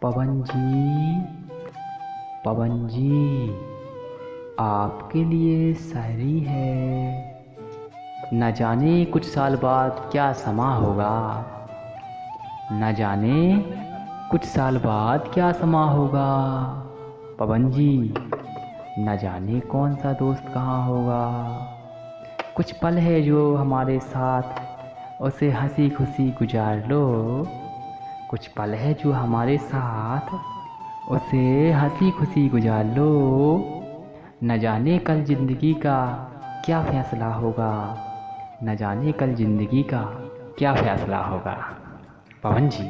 पवन जी, पवन जी, आपके लिए शायरी है। न जाने कुछ साल बाद क्या समा होगा, न जाने कुछ साल बाद क्या समा होगा। पवन जी, न जाने कौन सा दोस्त कहाँ होगा। कुछ पल है जो हमारे साथ, उसे हंसी खुशी गुजार लो। कुछ पल है जो हमारे साथ, उसे हंसी खुशी गुजार लो। न जाने कल जिंदगी का क्या फैसला होगा, न जाने कल जिंदगी का क्या फैसला होगा। पवन जी।